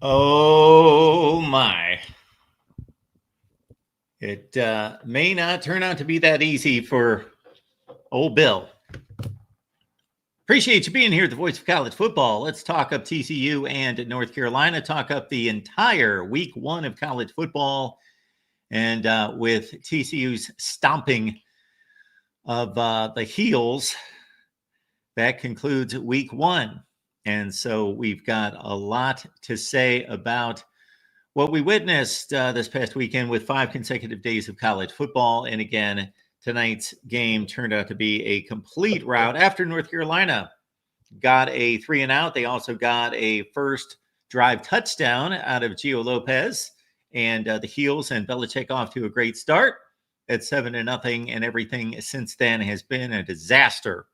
Oh, my. It may not turn out to be that easy for old Bill. Appreciate you being here, the voice of college football. Let's talk up TCU and North Carolina, talk up the entire week one of college football. And with TCU's stomping of the heels, that concludes week one. And so we've got a lot to say about what we witnessed this past weekend with 5 consecutive days of college football. And again, tonight's game turned out to be a complete rout after North Carolina got a 3-and-out. They also got a first drive touchdown out of Gio Lopez, and the Heels and Bellichick off to a great start at 7-0, and everything since then has been a disaster.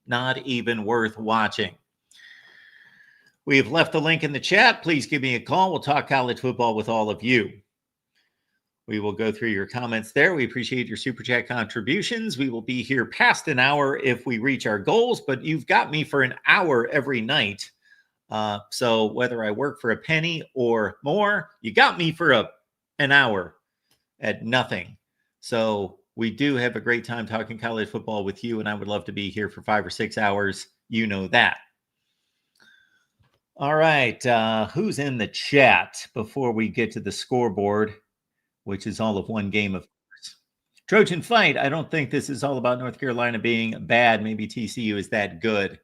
Not even worth watching. We have left the link in the chat. Please give me a call. We'll talk college football with all of you. We will go through your comments there. We appreciate your Super Chat contributions. We will be here past an hour if we reach our goals, but you've got me for an hour every night. So whether I work for a penny or more, you got me for an hour at nothing. So we do have a great time talking college football with you, and I would love to be here for 5 or 6 hours. You know that. All right. Who's in the chat before we get to the scoreboard, which is all of one game, of course? Trojan Fight. I don't think this is all about North Carolina being bad. Maybe TCU is that good.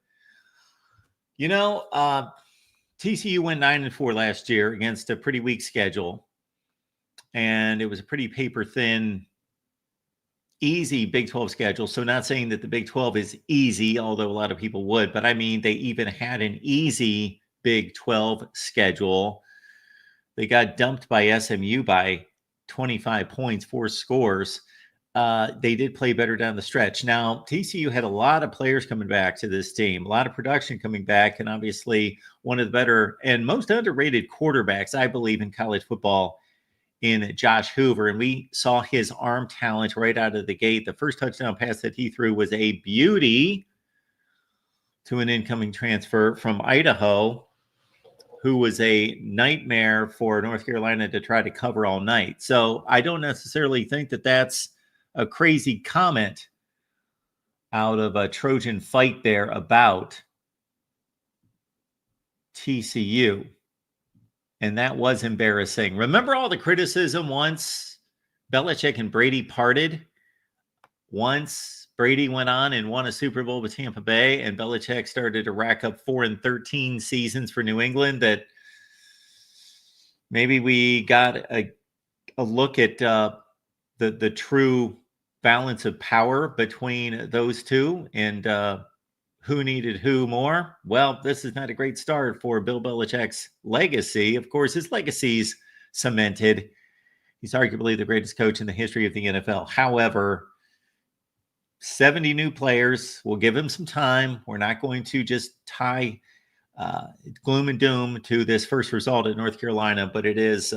You know, TCU went 9-4 last year against a pretty weak schedule. And it was a pretty paper-thin, easy Big 12 schedule. So not saying that the Big 12 is easy, although a lot of people would. But I mean, they even had an easy Big 12 schedule. They got dumped by SMU by 25 points, 4 scores. They did play better down the stretch. Now, TCU had a lot of players coming back to this team, a lot of production coming back, and obviously one of the better and most underrated quarterbacks, I believe, in college football in Josh Hoover. And we saw his arm talent right out of the gate. The first touchdown pass that he threw was a beauty to an incoming transfer from Idaho, who was a nightmare for North Carolina to try to cover all night. So I don't necessarily think that that's a crazy comment out of a Trojan Fight there about TCU. And that was embarrassing. Remember all the criticism once Bellichick and Brady parted? Once Brady went on and won a Super Bowl with Tampa Bay, and Bellichick started to rack up 4-13 seasons for New England, that maybe we got a look at the true balance of power between those two, and who needed who more. Well, this is not a great start for Bill Belichick's legacy. Of course, his legacy's cemented. He's arguably the greatest coach in the history of the NFL. However, 70 new players. We'll give him some time. We're not going to just tie gloom and doom to this first result at North Carolina, but it is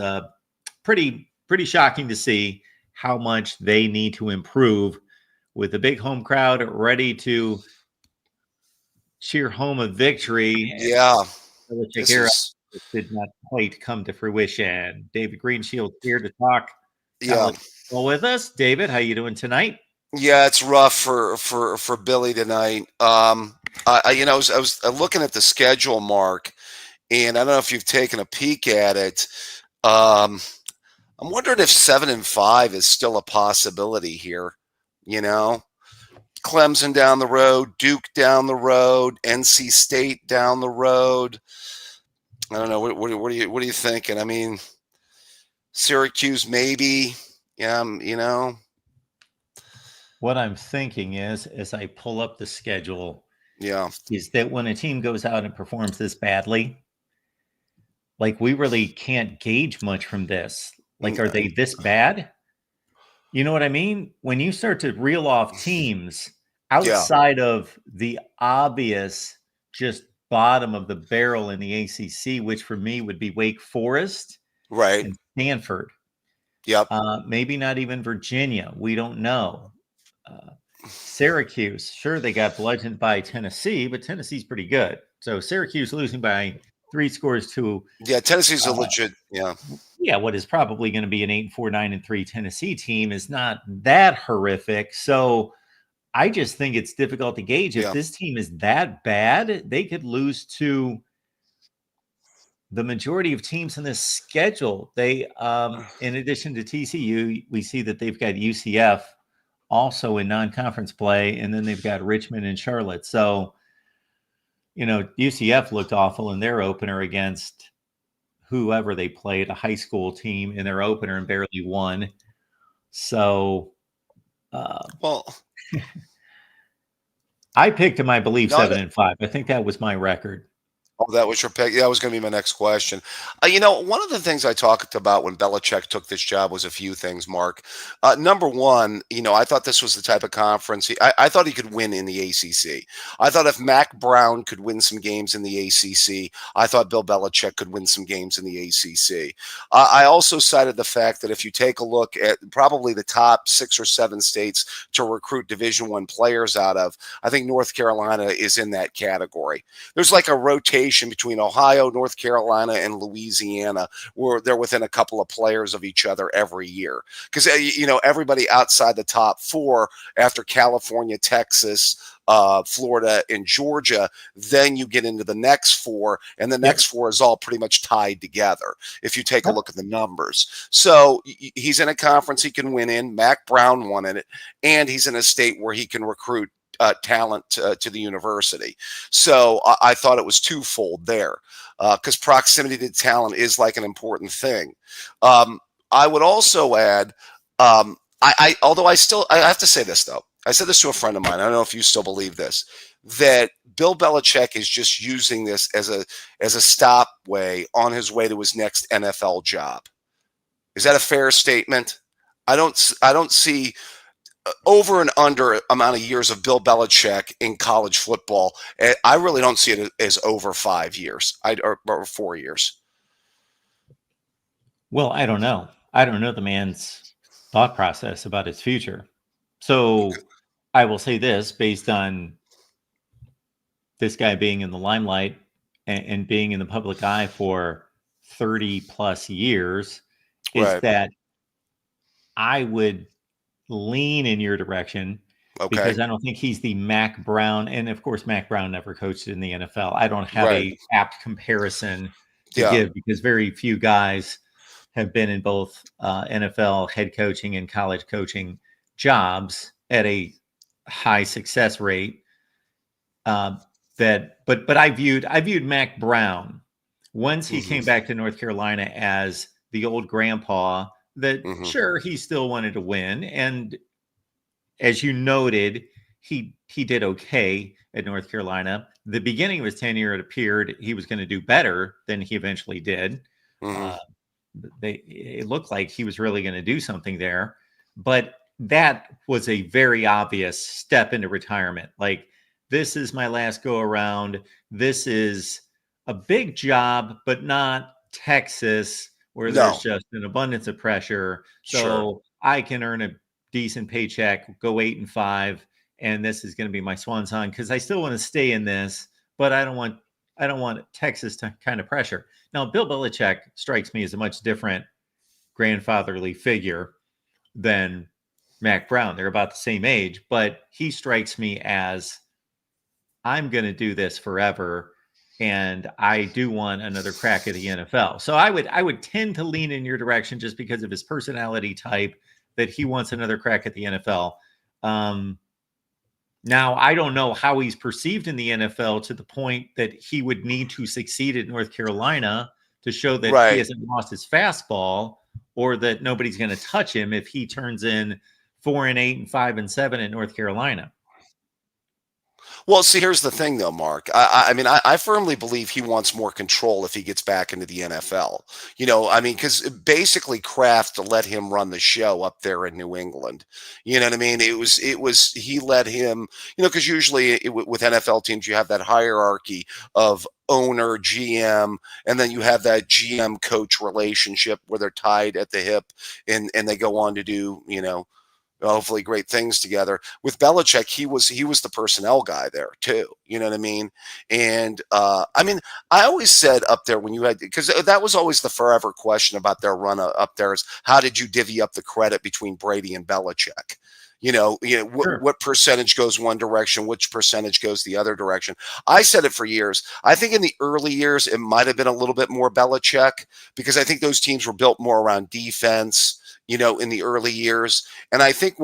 pretty shocking to see how much they need to improve with a big home crowd ready to cheer home a victory. Yeah. This did not quite come to fruition. David Greenshield here to talk with us. David, how you doing tonight? Yeah, it's rough for Billy tonight. I was looking at the schedule, Mark, and I don't know if you've taken a peek at it. I'm wondering if 7-5 is still a possibility here. You know, Clemson down the road, Duke down the road, NC State down the road. I don't know. What are you thinking? I mean, Syracuse maybe. Yeah, you know. What I'm thinking is, as I pull up the schedule, is that when a team goes out and performs this badly, like, we really can't gauge much from this. Like, are they this bad? You know what I mean? When you start to reel off teams outside of the obvious just bottom of the barrel in the ACC, which for me would be Wake Forest, right, and Stanford. Yep. Maybe not even Virginia. We don't know. Syracuse, sure, they got bludgeoned by Tennessee, but Tennessee's pretty good. So Syracuse losing by three scores to Yeah, Tennessee's a legit. Yeah, what is probably going to be an 8-4, 9-3 Tennessee team is not that horrific. So I just think it's difficult to gauge. If yeah. this team is that bad, they could lose to the majority of teams in this schedule. They, in addition to TCU, we see that they've got UCF also in non-conference play, and then they've got Richmond and Charlotte. So, UCF looked awful in their opener against whoever they played, a high school team in their opener, and barely won. So, Well, I picked him, I believe, no, 7-5. I think that was my record. oh, that was your pick. That was going to be my next question. One of the things I talked about when Belichick took this job was a few things, Mark. Number one, I thought this was the type of conference. I thought he could win in the ACC. I thought if Mac Brown could win some games in the ACC, I thought Bill Belichick could win some games in the ACC. I also cited the fact that if you take a look at probably the top 6 or 7 states to recruit Division I players out of, I think North Carolina is in that category. There's like a rotation between Ohio, North Carolina, and Louisiana, where they're within a couple of players of each other every year. Because, everybody outside the top 4 after California, Texas, Florida, and Georgia, then you get into the next 4, and the next 4 is all pretty much tied together if you take a look at the numbers. So he's in a conference he can win in. Mac Brown won in it, and he's in a state where he can recruit talent to the university. So I thought it was twofold there, because proximity to talent is like an important thing. I would also add, although I have to say this though. I said this to a friend of mine. I don't know if you still believe this, that Bill Belichick is just using this as a stop way on his way to his next NFL job. Is that a fair statement? I don't see over and under amount of years of Bill Belichick in college football. I really don't see it as over 5 years or 4 years. Well, I don't know. I don't know the man's thought process about his future. So I will say this, based on this guy being in the limelight and being in the public eye for 30 plus years, is Right. that I would lean in your direction, because I don't think he's the Mac Brown. And of course, Mac Brown never coached in the NFL. I don't have a apt comparison to give, because very few guys have been in both NFL head coaching and college coaching jobs at a high success rate. But I viewed Mac Brown once he came back to North Carolina as the old grandpa that sure, he still wanted to win. And as you noted, he did okay at North Carolina. The beginning of his tenure, it appeared he was going to do better than he eventually did. It looked like he was really going to do something there, but that was a very obvious step into retirement. Like, this is my last go around. This is a big job, but not Texas, where there's just an abundance of pressure. So I can earn a decent paycheck, go 8-5, and this is going to be my swan song, because I still want to stay in this, but I don't want Texas to kind of pressure. Now, Bill Belichick strikes me as a much different grandfatherly figure than Mac Brown. They're about the same age, but he strikes me as, I'm going to do this forever, and I do want another crack at the NFL. So I would tend to lean in your direction, just because of his personality type, that he wants another crack at the NFL. Now, I don't know how he's perceived in the NFL to the point that he would need to succeed at North Carolina to show that he hasn't lost his fastball, or that nobody's going to touch him if he turns in 4-8 and 5-7 at North Carolina. Well, see, here's the thing, though, Mark. I firmly believe he wants more control if he gets back into the NFL. Because basically Kraft let him run the show up there in New England. You know what I mean? He let him, because usually with NFL teams, you have that hierarchy of owner, GM, and then you have that GM coach relationship where they're tied at the hip, and they go on to do, hopefully great things together. With Belichick, he was the personnel guy there too. You know what I mean? And I mean, I always said up there when you had, because that was always the forever question about their run up there, is how did you divvy up the credit between Brady and Belichick? Sure. What percentage goes one direction, which percentage goes the other direction. I said it for years. I think in the early years, it might have been a little bit more Belichick, because I think those teams were built more around defense, in the early years. And I think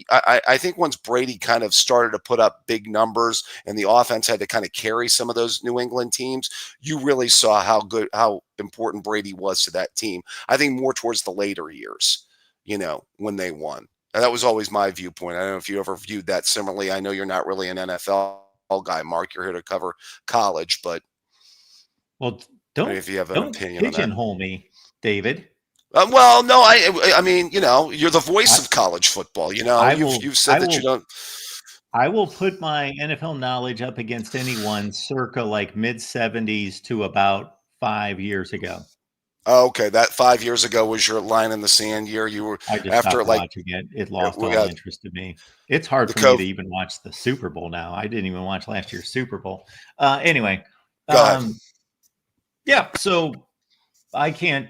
I think once Brady kind of started to put up big numbers and the offense had to kind of carry some of those New England teams, you really saw how important Brady was to that team. I think more towards the later years, when they won. And that was always my viewpoint. I don't know if you ever viewed that similarly. I know you're not really an NFL guy, Mark. You're here to cover college, but Well, if you have an don't opinion on that. pigeonhole me, David. Well, no, I mean, you're the voice of college football. You've said that you don't. I will put my NFL knowledge up against anyone circa like mid-70s to about 5 years ago. Oh, okay, that 5 years ago was your line in the sand year. You were I just after stopped like watching it. It lost we all got interest in me. It's hard the for me COVID. to even watch the Super Bowl now. I didn't even watch last year's Super Bowl. Anyway, Go ahead. yeah, so I can't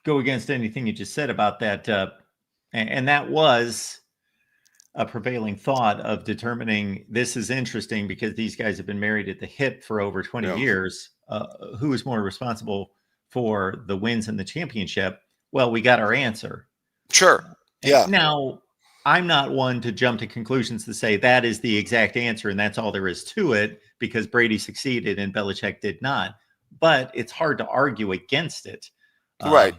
go against anything you just said about that. And that was a prevailing thought of determining this is interesting because these guys have been married at the hip for over 20 years. Who is more responsible for the wins in the championship? Well, we got our answer. Sure. Yeah. Now, I'm not one to jump to conclusions to say that is the exact answer and that's all there is to it, because Brady succeeded and Belichick did not. But it's hard to argue against it. Right.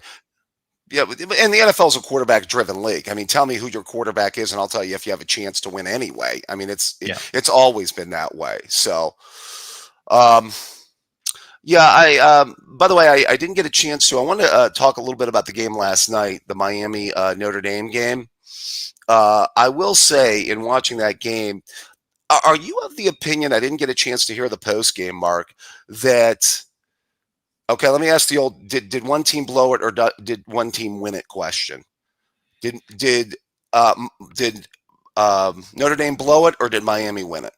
Yeah, and the NFL is a quarterback-driven league. I mean, tell me who your quarterback is, and I'll tell you if you have a chance to win anyway. I mean, it's always been that way. So, yeah. By the way, I didn't get a chance to. I want to talk a little bit about the game last night, the Miami Notre Dame game. I will say, in watching that game, are you of the opinion? I didn't get a chance to hear the post game, Mark. That okay, let me ask the old: Did one team blow it, or did one team win it? Question: Did Notre Dame blow it, or did Miami win it?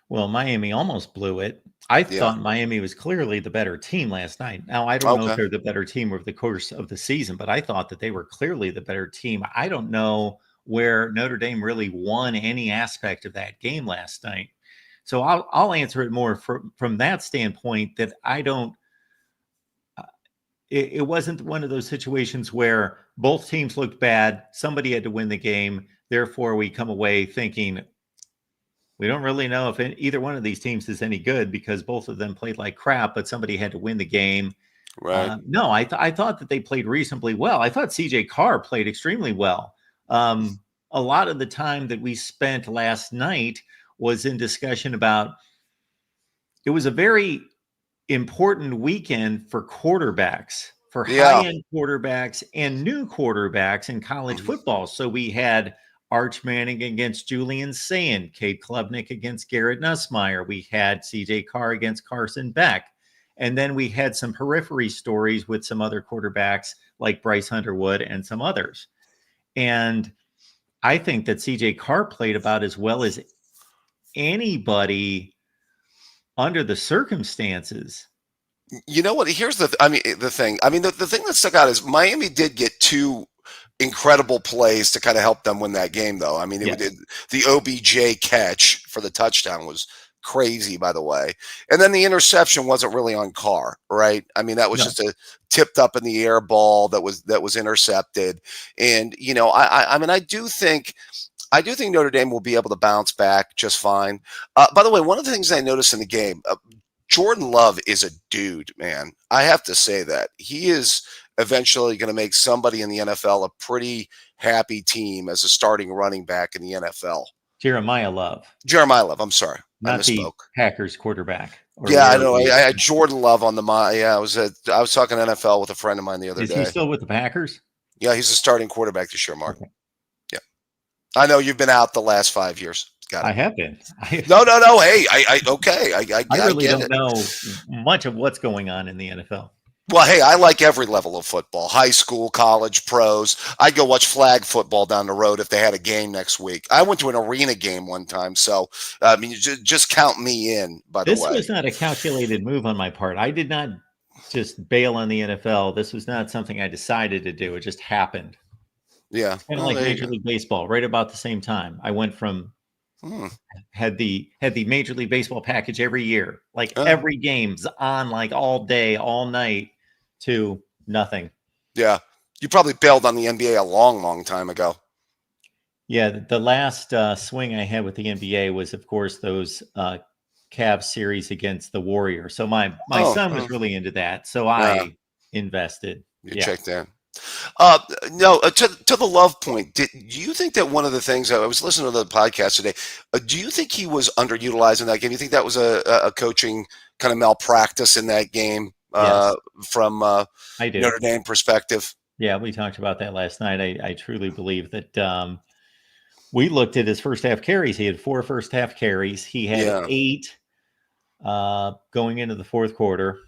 Well, Miami almost blew it. I thought Miami was clearly the better team last night. Now, I don't know if they're the better team over the course of the season, but I thought that they were clearly the better team. I don't know where Notre Dame really won any aspect of that game last night. So I'll answer it more from that standpoint, that I don't. It wasn't one of those situations where both teams looked bad. Somebody had to win the game. Therefore, we come away thinking we don't really know if either one of these teams is any good because both of them played like crap, but somebody had to win the game. Right. No, I thought that they played reasonably well. I thought CJ Carr played extremely well. A lot of the time that we spent last night was in discussion about, it was a very important weekend for quarterbacks, for high-end quarterbacks and new quarterbacks in college football. So we had Arch Manning against Julian Sand, Cade Klubnik against Garrett Nussmeier. We had CJ Carr against Carson Beck. And then we had some periphery stories with some other quarterbacks like Bryce Underwood and some others. And I think that CJ Carr played about as well as anybody under the circumstances. You know what? Here's the thing. I mean, the thing that stuck out is Miami did get two incredible plays to kind of help them win that game, though. I mean, the OBJ catch for the touchdown was crazy, by the way. And then the interception wasn't really on Carr, right? I mean, that was just a tipped up in the air ball that was intercepted. And, I mean, I do think Notre Dame will be able to bounce back just fine. By the way, one of the things I noticed in the game, Jordan Love is a dude, man. I have to say that. He is eventually going to make somebody in the NFL a pretty happy team as a starting running back in the NFL. Jeremiah Love. I'm sorry. Not the Packers quarterback. Yeah, I know. I had Jordan Love on the mind. Yeah, I was talking NFL with a friend of mine the other day. Is he still with the Packers? Yeah, he's a starting quarterback this year, Mark. Okay. Yeah. I know you've been out the last 5 years. I have been. No. Hey, I really don't know much of what's going on in the NFL. Well, hey, I like every level of football, high school, college, pros. I'd go watch flag football down the road if they had a game next week. I went to an arena game one time. So, I mean, just count me in, by the This way. was not a calculated move on my part. I did not just bail on the NFL. This was not something I decided to do. It just happened. Yeah. Kind of Well, like there you Major go. League Baseball, right about the same time. I went from Hmm. had the Major League Baseball package every year, like Uh, every game's on like all day, all night, to nothing. yeah. You probably bailed on the NBA a long, long time ago. Yeah, the last swing I had with the NBA was, of course, those Cavs series against the Warriors. So my Oh, son was really into that, so yeah. I invested. You Yeah, checked in. No, to the love point, do you think that one of the things I was listening to the podcast today, do you think he was underutilized in that game? You think that was a coaching kind of malpractice in that game yes, from I do. Notre Dame perspective? Yeah, we talked about that last night. I truly believe that we looked at his first half carries. He had 4 first half carries. He had Yeah, 8 going into the fourth quarter.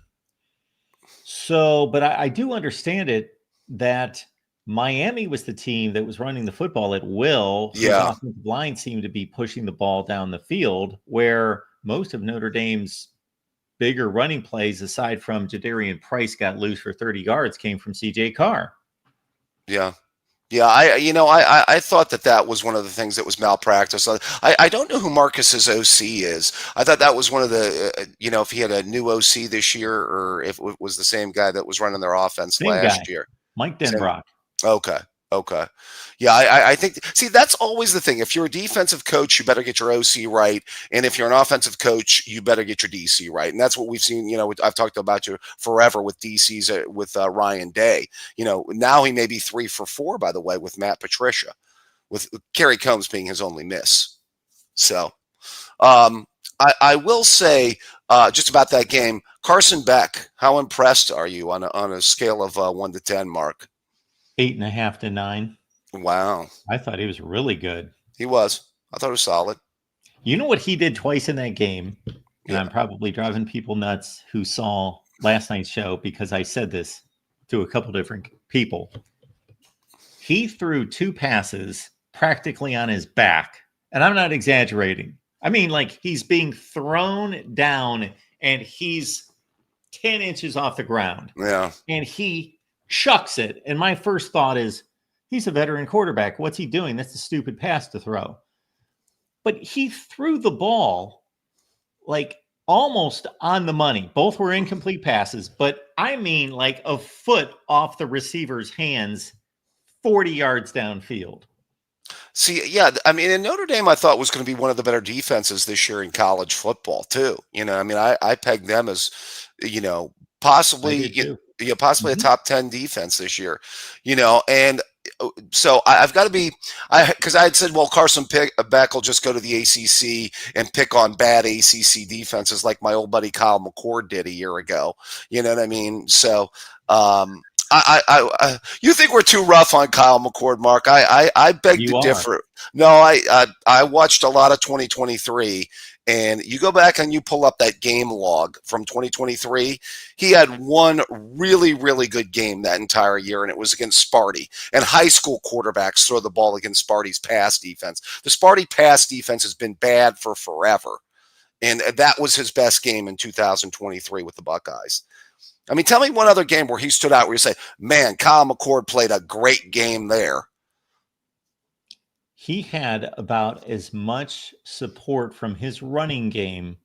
So, but I do understand it that Miami was the team that was running the football at will, whose yeah, offensive line seemed to be pushing the ball down the field, where most of Notre Dame's bigger running plays, aside from Jadarian Price got loose for 30 yards, came from CJ Carr. yeah. Yeah, I thought that was one of the things that was malpractice. I don't know who Marcus's OC is. I thought that was one of the if he had a new OC this year or if it was the same guy that was running their offense Same guy, last year. Mike Same. Denbrock. Okay. Okay. Yeah, I think, see, that's always the thing. If you're a defensive coach, you better get your OC right. And if you're an offensive coach, you better get your DC right. And that's what we've seen. I've talked about you forever with DCs with Ryan Day. Now he may be 3 for 4, by the way, with Matt Patricia, with Kerry Combs being his only miss. So I will say just about that game, Carson Beck, how impressed are you on a scale of 1 to 10, Mark? 8.5 to 9. Wow. I thought he was really good. He was. I thought it was solid. You know what he did twice in that game? And Yeah. I'm probably driving people nuts who saw last night's show because I said this to a couple different people. He threw 2 passes practically on his back. And I'm not exaggerating. I mean, like he's being thrown down and he's 10 inches off the ground Yeah. and he chucks it. And my first thought is, he's a veteran quarterback. What's he doing? That's a stupid pass to throw. But he threw the ball like almost on the money. Both were incomplete passes, but I mean like a foot off the receiver's hands, 40 yards downfield. See, yeah, I mean, and Notre Dame, I thought was going to be one of the better defenses this year in college football too. I mean, I pegged them as, I possibly, did too. possibly a Mhm. top 10 defense this year. And so I've got to be, because I had said, well, Beck will just go to the ACC and pick on bad ACC defenses like my old buddy Kyle McCord did a year ago. You know what I mean? So, you think we're too rough on Kyle McCord, Mark? I beg to You are. differ. No, I watched a lot of 2023, and you go back and you pull up that game log from 2023. He had one really, really good game that entire year, and it was against Sparty. And high school quarterbacks throw the ball against Sparty's pass defense. The Sparty pass defense has been bad for forever, and that was his best game in 2023 with the Buckeyes. I mean, tell me one other game where he stood out where you say, man, Kyle McCord played a great game there. He had about as much support from his running game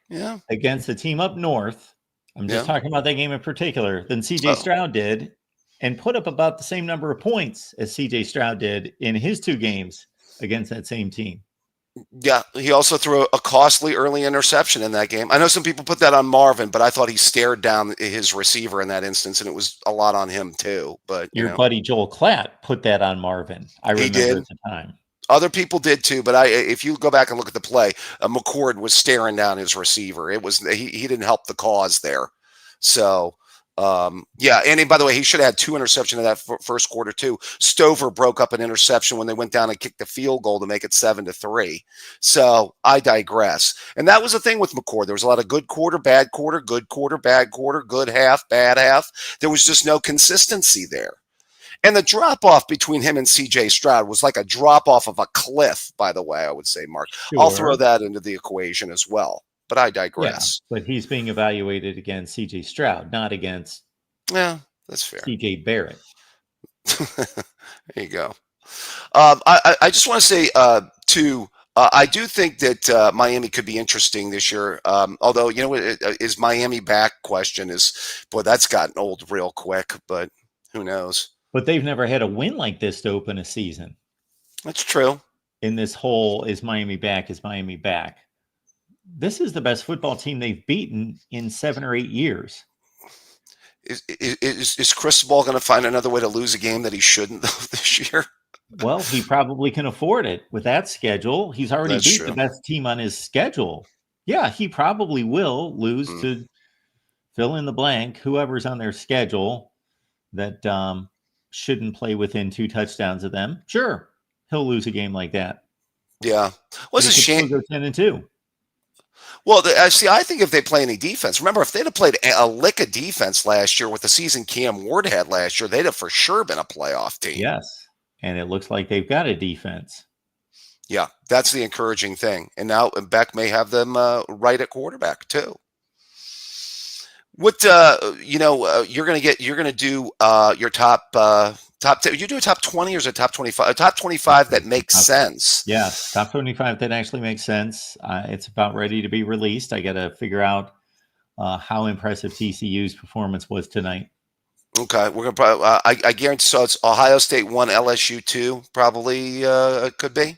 Yeah. against the team up north. I'm just Yeah. talking about that game in particular than CJ Oh, Stroud did, and put up about the same number of points as CJ Stroud did in his 2 games against that same team. yeah. He also threw a costly early interception in that game. I know some people put that on Marvin, but I thought he stared down his receiver in that instance, and it was a lot on him too. But, Your buddy Joel Klatt put that on Marvin. I he remember did. at the time. Other people did too, but if you go back and look at the play, McCord was staring down his receiver. It was he didn't help the cause there. So Yeah, and by the way, he should have had 2 interceptions in that first quarter too. Stover broke up an interception when they went down and kicked the field goal to make it 7-3. So I digress. And that was the thing with McCord. There was a lot of good quarter, bad quarter, good quarter, bad quarter, good half, bad half. There was just no consistency there. And the drop off between him and CJ Stroud was like a drop off of a cliff, by the way, I would say, Mark. I'll throw Sure. that into the equation as well. But I Yeah, digress. but he's being evaluated against CJ Stroud, not against Yeah, that's fair. CJ Barrett. There you go. I just want to say, too, I do think that Miami could be interesting this year. Although, is Miami back question is, boy, that's gotten old real quick, but who knows? But they've never had a win like this to open a season. That's true. In this whole, is Miami back? Is Miami back? This is the best football team they've beaten in 7 or 8 years. Is Cristobal going to find another way to lose a game that he shouldn't this year? Well, he probably can afford it with that schedule. He's already beat the best team on his schedule. Yeah, he probably will lose to fill in the blank, whoever's on their schedule that shouldn't play within 2 touchdowns of them. Sure, he'll lose a game like that. Yeah. Well, it's a shame. Go 10-2. Well, see, I think if they play any defense, remember, if they'd have played a lick of defense last year with the season Cam Ward had last year, they'd have for sure been a playoff team. Yes, and it looks like they've got a defense. Yeah, that's the encouraging thing. And now Beck may have them right at quarterback too. What you're going to do your top 10, you do a top 20 or is it top 25? A top 25 that makes sense. Yeah, top 25 that actually makes sense. It's about ready to be released. I got to figure out how impressive TCU's performance was tonight. Okay, we're gonna probably. I guarantee. So it's Ohio State 1, LSU 2. Probably could be.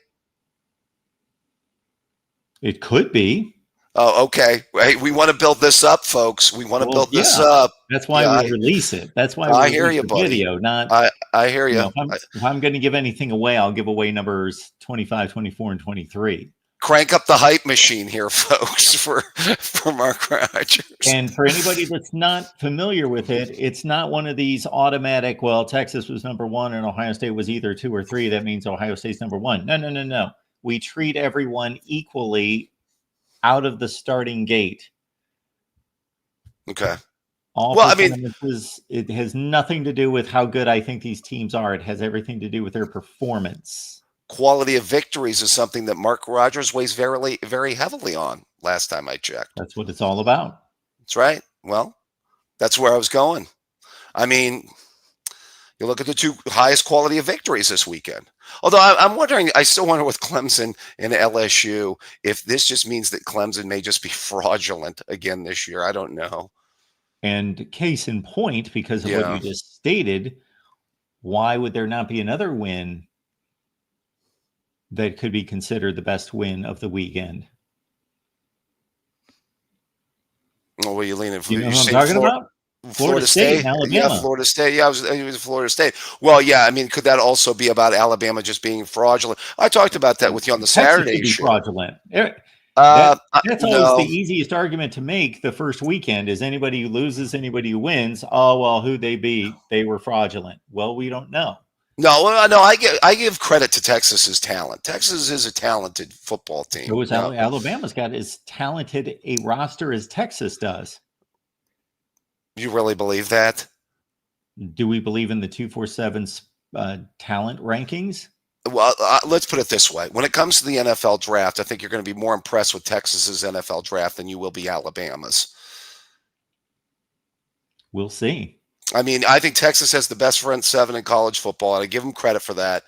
It could be. Oh, okay. Hey, we want to build this up, folks. We want to build this up. That's why we release it. That's why I hear you, buddy. Video, not. I hear you. If I'm going to give anything away, I'll give away numbers 25, 24, and 23. Crank up the hype machine here, folks, for Mark Rogers. And for anybody that's not familiar with it, it's not one of these automatic, well, Texas was number 1 and Ohio State was either 2 or 3. That means Ohio State's number 1. No. We treat everyone equally out of the starting gate. Okay. It has nothing to do with how good I think these teams are. It has everything to do with their performance. Quality of victories is something that Mark Rogers weighs very, very heavily on last time I checked. That's what it's all about. That's right. Well, that's where I was going. I mean, you look at the 2 highest quality of victories this weekend. Although I'm wondering, I still wonder with Clemson and LSU, if this just means that Clemson may just be fraudulent again this year. I don't know. And case in point, because of what you just stated, why would there not be another win that could be considered the best win of the weekend? Oh, what are you leaning for? You know what I'm talking about? Florida State and Alabama. Yeah, Florida State. Yeah, it was Florida State. Well, yeah, I mean, could that also be about Alabama just being fraudulent? I talked about that with you on the Saturday show. Fraudulent. That's always the easiest argument to make the first weekend is anybody who loses, anybody who wins. Oh, well, who they beat, they were fraudulent. Well, we don't know. No, I give credit to Texas's talent. Texas is a talented football team. Alabama's got as talented a roster as Texas does. You really believe that? Do we believe in the 247's talent rankings? Well, let's put it this way. When it comes to the NFL draft, I think you're going to be more impressed with Texas's NFL draft than you will be Alabama's. We'll see. I mean, I think Texas has the best front 7 in college football, and I give them credit for that.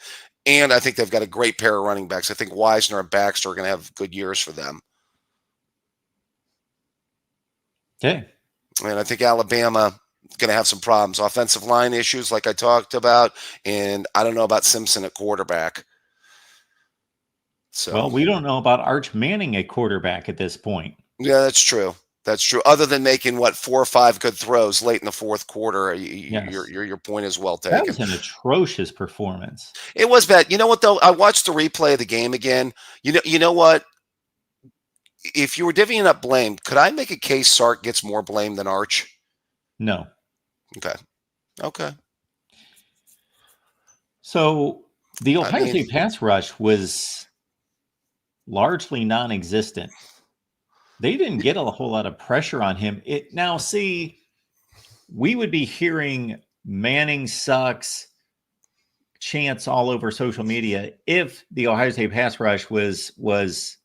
And I think they've got a great pair of running backs. I think Wisner and Baxter are going to have good years for them. Okay. And I think Alabama is going to have some problems. Offensive line issues, like I talked about, and I don't know about Simpson at quarterback. So, well, we don't know about Arch Manning at quarterback at this point. Yeah, that's true. That's true. Other than making 4 or 5 good throws late in the fourth quarter, your point is well taken. That was an atrocious performance. It was bad. You know what though? I watched the replay of the game again. You know what? If you were divvying up blame, could I make a case Sark gets more blame than Arch? No. Okay. Okay. So the I Ohio mean, State pass rush was largely non-existent. They didn't get a whole lot of pressure on him. Now, see, we would be hearing Manning sucks chants all over social media if the Ohio State pass rush was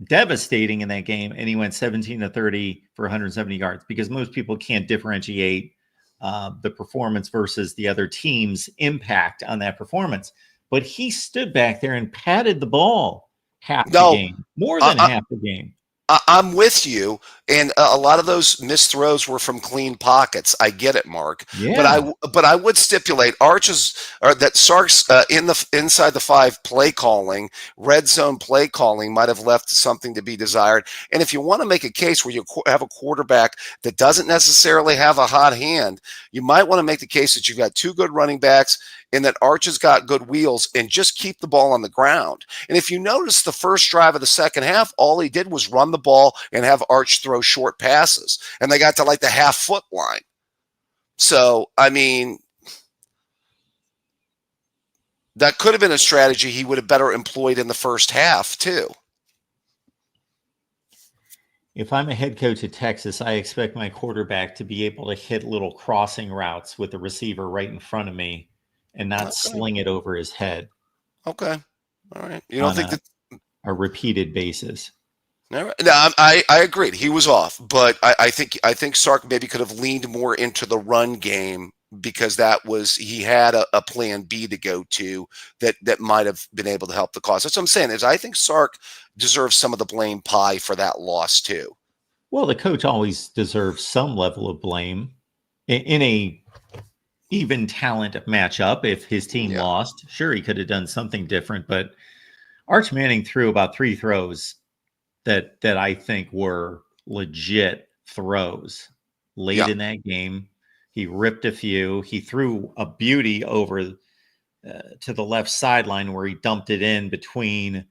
devastating in that game and he went 17 to 30 for 170 yards, because most people can't differentiate the performance versus the other team's impact on that performance. But he stood back there and patted the ball half the no, game, more than I, half the game. I'm with you, and a lot of those missed throws were from clean pockets. I get it, Mark, Yeah. but I would stipulate Arches or that Sark's in the inside the five play calling, red zone play calling might have left something to be desired. And if you want to make a case where you have a quarterback that doesn't necessarily have a hot hand, you might want to make the case that you've got two good running backs and that Arches got good wheels and just keep the ball on the ground. And if you notice the first drive of the second half, all he did was run the ball and have Arch throw short passes. And they got to like the half-foot line. So, I mean, that could have been a strategy he would have better employed in the first half, too. If I'm a head coach at Texas, I expect my quarterback to be able to hit little crossing routes with the receiver right in front of me and not Okay. sling it over his head Okay. All right. You don't on think that. a repeated basis. No, I agreed. He was off, but I think Sark maybe could have leaned more into the run game because he had a plan B to go to that might have been able to help the cause. That's what I'm saying is I think Sark deserves some of the blame pie for that loss too. Well, the coach always deserves some level of blame in a even talent matchup. If his team Yeah. lost, sure, he could have done something different, but Arch Manning threw about 3 throws that I think were legit throws late Yeah. in that game. He ripped a few. He threw a beauty over to the left sideline where he dumped it in between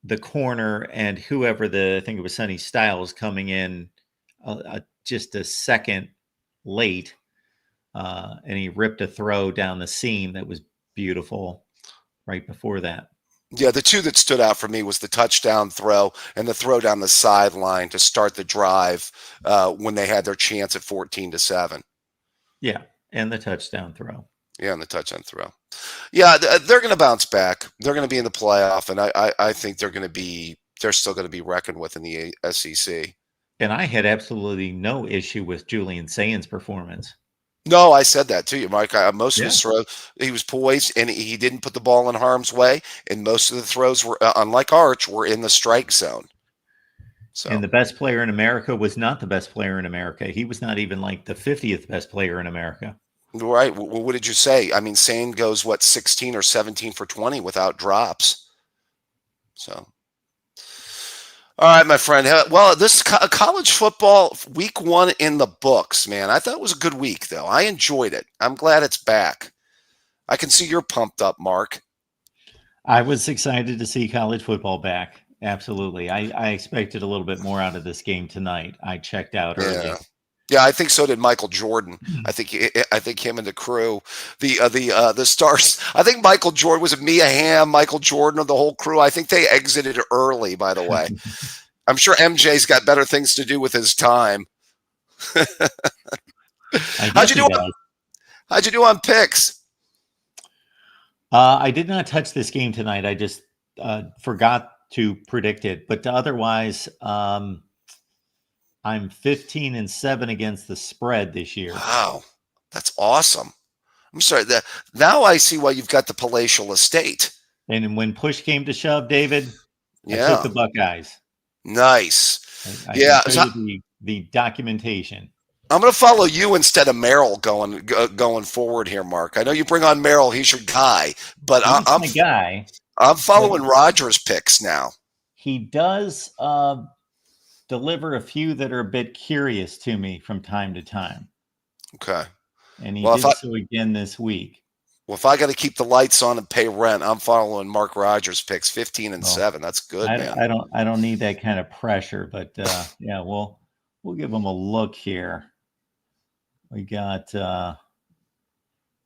the corner and whoever I think it was Sonny Styles coming in just a second late. And he ripped a throw down the seam that was beautiful right before that. Yeah, the two that stood out for me was the touchdown throw and the throw down the sideline to start the drive when they had their chance at 14-7. Yeah, and the touchdown throw. Yeah, and the touchdown throw. Yeah, they're going to bounce back. They're going to be in the playoff, and I think they're still going to be reckoned with in the SEC. And I had absolutely no issue with Julian Saint's performance. No, I said that to you, Mike. Most of Yeah. his throws, he was poised, and he didn't put the ball in harm's way. And most of the throws were, unlike Arch, were in the strike zone. So, And the best player in America was not the best player in America. He was not even like the 50th best player in America. right. Well, what did you say? I mean, Sain goes, 16 or 17 for 20 without drops. So, all right, my friend. Well, this college football week 1 in the books, man. I thought it was a good week, though. I enjoyed it. I'm glad it's back. I can see you're pumped up, Mark. I was excited to see college football back. Absolutely. I expected a little bit more out of this game tonight. I checked out early. Yeah. Yeah, I think so did Michael Jordan. I think him and the crew, the stars. I think Michael Jordan was Mia Hamm, Michael Jordan, and the whole crew. I think they exited early. By the way, I'm sure MJ's got better things to do with his time. How'd you do? How'd you do on picks? I did not touch this game tonight. I just forgot to predict it. But otherwise, I'm 15-7 against the spread this year. Wow, that's awesome. I'm sorry. Now I see why you've got the palatial estate. And when push came to shove, David, I Yeah, took the Buckeyes. nice. I Yeah, can show you the documentation. I'm going to follow you instead of Merrill going forward here, Mark. I know you bring on Merrill; he's your guy, but He's my guy. I'm following Rogers' picks now. He does deliver a few that are a bit curious to me from time to time. Okay. And he did so again this week. Well, if I got to keep the lights on and pay rent, I'm following Mark Rogers' picks, 15-7. That's good, man. I don't need that kind of pressure, but yeah, we'll give him a look here. We got,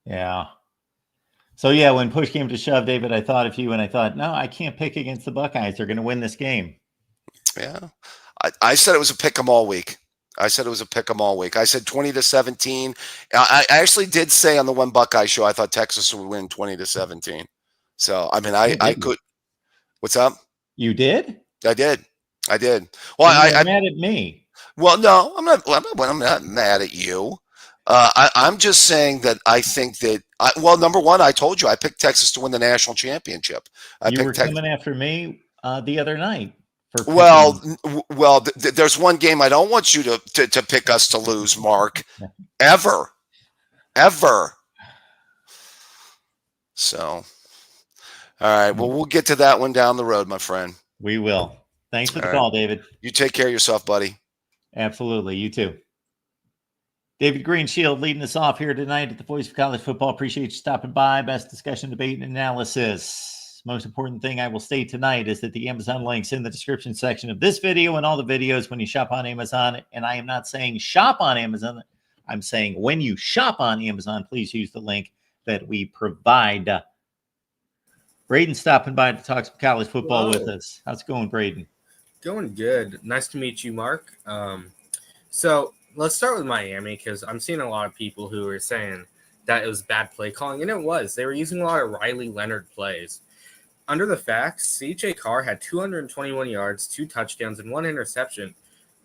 yeah. So, yeah, when push came to shove, David, I thought of you and I thought, no, I can't pick against the Buckeyes. They're going to win this game. Yeah. I said it was a pick 'em all week. I said 20-17. I actually did say on the One Buckeye show I thought Texas would win 20-17. So I mean I could. What's up? You did? I did. Well, And you're mad at me. Well, no, I'm not mad at you. I'm just saying that I think that. Well, number one, I told you I picked Texas to win the national championship. You were coming after me the other night. There's one game I don't want you to pick us to lose, Mark. Ever. So, all right. Well, we'll get to that one down the road, my friend. We will. Thanks for the call, David. You take care of yourself, buddy. Absolutely. You too. David Greenshield leading us off here tonight at the Voice of College Football. Appreciate you stopping by. Best discussion, debate, and analysis. Most important thing I will state tonight is that the Amazon link's in the description section of this video and all the videos when you shop on Amazon. And I am not saying shop on Amazon. I'm saying when you shop on Amazon, please use the link that we provide. Braden stopping by to talk some college football with us. How's it going, Braden? Going good. Nice to meet you, Mark. So let's start with Miami because I'm seeing a lot of people who are saying that it was bad play calling, and it was. They were using a lot of Riley Leonard plays. Under the facts, C.J. Carr had 221 yards, 2 touchdowns, and 1 interception.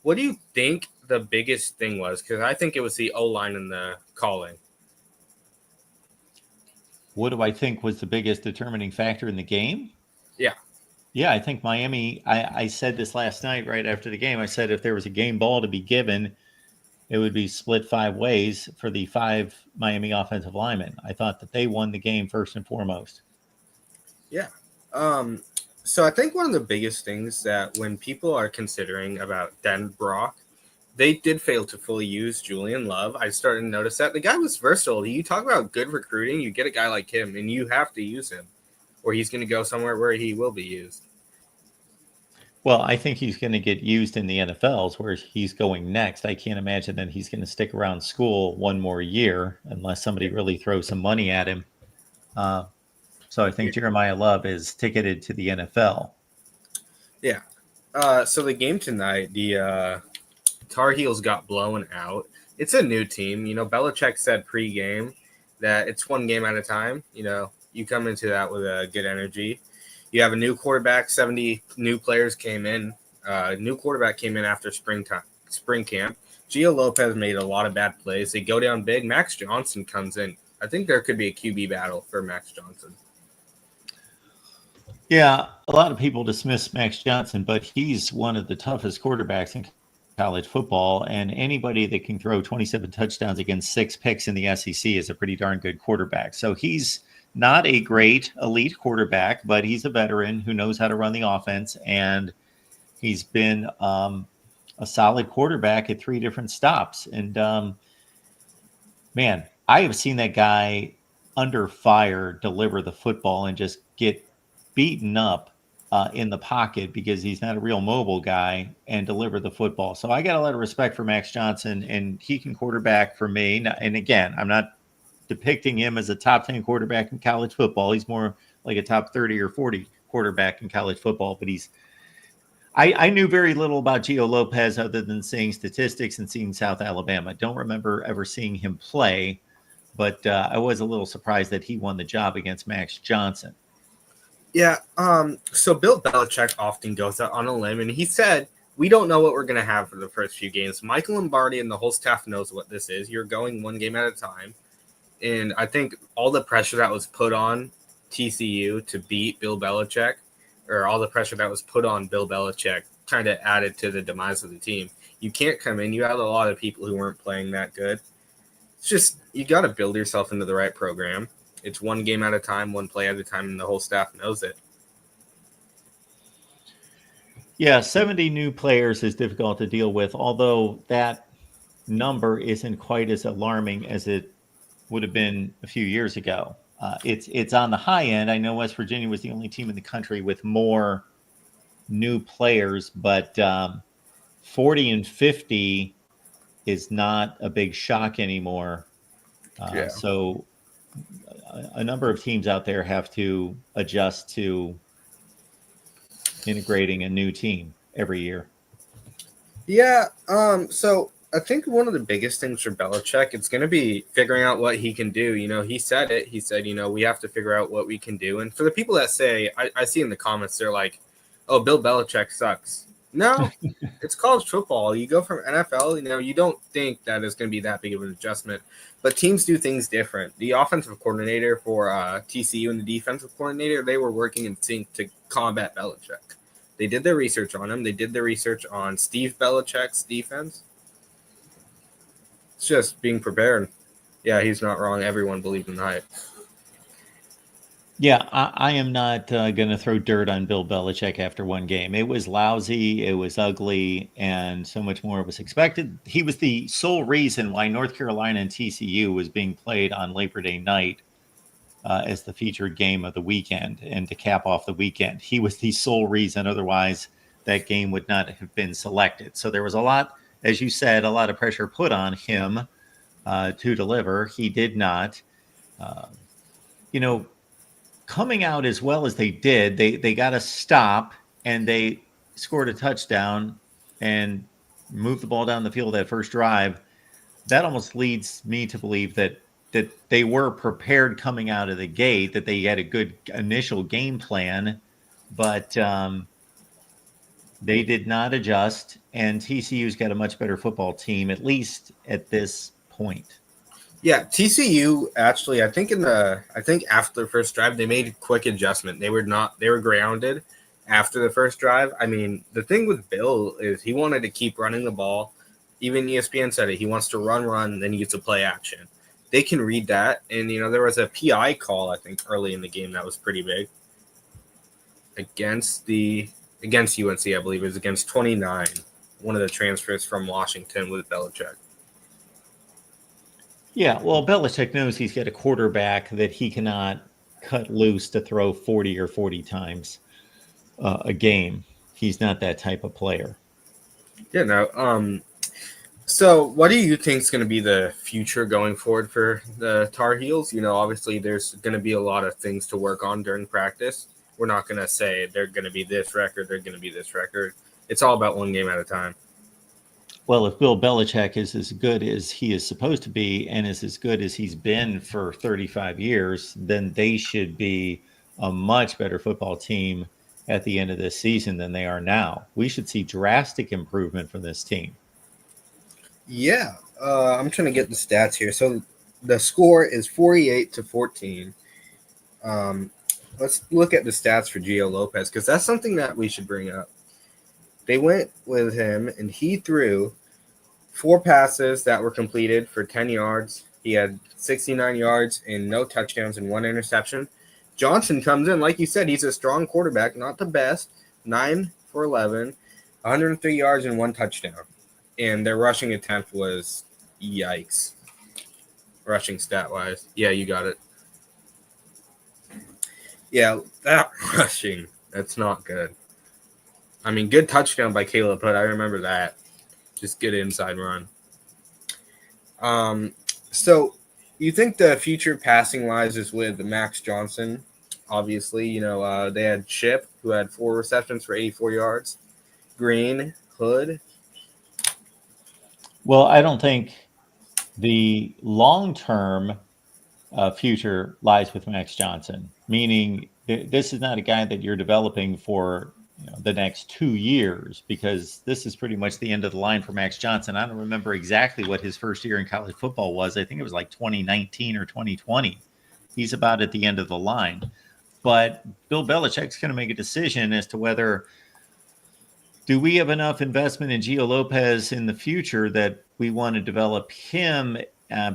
What do you think the biggest thing was? Because I think it was the O-line and the calling. What do I think was the biggest determining factor in the game? Yeah. Yeah, I think Miami, I said this last night right after the game. I said if there was a game ball to be given, it would be split 5 ways for the 5 Miami offensive linemen. I thought that they won the game first and foremost. Yeah. So I think one of the biggest things that when people are considering about Dan Brock, they did fail to fully use Julian Love. I started to notice that the guy was versatile. You talk about good recruiting, you get a guy like him, and you have to use him, or he's going to go somewhere where he will be used. Well, I think he's going to get used in the NFLs where he's going next. I can't imagine that he's going to stick around school one more year unless somebody really throws some money at him. So I think Jeremiah Love is ticketed to the NFL. Yeah. So the game tonight, the Tar Heels got blown out. It's a new team. You know, Bellichick said pregame that it's one game at a time. You know, you come into that with a good energy. You have a new quarterback. 70 new players came in. New quarterback came in after spring camp. Gio Lopez made a lot of bad plays. They go down big. Max Johnson comes in. I think there could be a QB battle for Max Johnson. Yeah, a lot of people dismiss Max Johnson, but he's one of the toughest quarterbacks in college football. And anybody that can throw 27 touchdowns against 6 picks in the SEC is a pretty darn good quarterback. So he's not a great elite quarterback, but he's a veteran who knows how to run the offense. And he's been a solid quarterback at 3 different stops. And man, I have seen that guy under fire deliver the football and just get beaten up in the pocket because he's not a real mobile guy and deliver the football. So I got a lot of respect for Max Johnson, and he can quarterback for me. And again, I'm not depicting him as a top 10 quarterback in college football. He's more like a top 30 or 40 quarterback in college football, but I knew very little about Gio Lopez other than seeing statistics and seeing South Alabama. Don't remember ever seeing him play, but I was a little surprised that he won the job against Max Johnson. Yeah, so Bill Belichick often goes out on a limb, and he said, we don't know what we're going to have for the first few games. Michael Lombardi and the whole staff knows what this is. You're going one game at a time, and I think all the pressure that was put on TCU to beat Bill Belichick, or all the pressure that was put on Bill Belichick, kind of added to the demise of the team. You can't come in. You had a lot of people who weren't playing that good. It's just you got to build yourself into the right program. It's one game at a time, one play at a time, and the whole staff knows it. Yeah, 70 new players is difficult to deal with, although that number isn't quite as alarming as it would have been a few years ago. It's on the high end. I know West Virginia was the only team in the country with more new players, but 40 and 50 is not a big shock anymore. Yeah. So a number of teams out there have to adjust to integrating a new team every year. Yeah. So I think one of the biggest things for Belichick, it's going to be figuring out what he can do. He said it. He said, we have to figure out what we can do. And for the people that say, I see in the comments, they're like, "Oh, Bill Belichick sucks." No, it's college football. You go from NFL, you don't think that it's going to be that big of an adjustment, but teams do things different. The offensive coordinator for TCU and the defensive coordinator, they were working in sync to combat Belichick. They did their research on him. They did their research on Steve Belichick's defense. It's just being prepared. Yeah, he's not wrong. Everyone believed in the hype. Yeah, I am not going to throw dirt on Bill Belichick after one game. It was lousy, it was ugly, and so much more was expected. He was the sole reason why North Carolina and TCU was being played on Labor Day night as the featured game of the weekend and to cap off the weekend. He was the sole reason. Otherwise, that game would not have been selected. So there was a lot, as you said, a lot of pressure put on him to deliver. He did not. Coming out as well as they did, they got a stop and they scored a touchdown and moved the ball down the field that first drive. That almost leads me to believe that they were prepared coming out of the gate, that they had a good initial game plan, but they did not adjust. And TCU's got a much better football team, at least at this point. Yeah, TCU actually, I think after the first drive they made a quick adjustment. They were grounded after the first drive. I mean, the thing with Bill is he wanted to keep running the ball. Even ESPN said it. He wants to run, then he gets to play action. They can read that, and there was a PI call I think early in the game that was pretty big against UNC. I believe it was against 29, one of the transfers from Washington with Belichick. Yeah, well, Belichick knows he's got a quarterback that he cannot cut loose to throw 40 or 40 times a game. He's not that type of player. Yeah, no. So what do you think is going to be the future going forward for the Tar Heels? Obviously there's going to be a lot of things to work on during practice. We're not going to say they're going to be this record, they're going to be this record. It's all about one game at a time. Well, if Bill Belichick is as good as he is supposed to be and is as good as he's been for 35 years, then they should be a much better football team at the end of this season than they are now. We should see drastic improvement from this team. Yeah, I'm trying to get the stats here. So the score is 48-14. Let's look at the stats for Gio Lopez because that's something that we should bring up. They went with him, and he threw 4 passes that were completed for 10 yards. He had 69 yards and no touchdowns and 1 interception. Johnson comes in, like you said, he's a strong quarterback, not the best, 9 for 11, 103 yards and 1 touchdown. And their rushing attempt was yikes. Rushing stat-wise. Yeah, you got it. Yeah, that rushing, that's not good. I mean, good touchdown by Caleb Hood. I remember that. Just good inside run. So you think the future passing wise is with Max Johnson? Obviously, they had Chip, who had 4 receptions for 84 yards. Green, Hood. Well, I don't think the long-term future lies with Max Johnson, meaning this is not a guy that you're developing for the next 2 years, because this is pretty much the end of the line for Max Johnson. I don't remember exactly what his first year in college football was. I think it was like 2019 or 2020. He's about at the end of the line. But Bill Belichick's going to make a decision as to whether do we have enough investment in Gio Lopez in the future that we want to develop him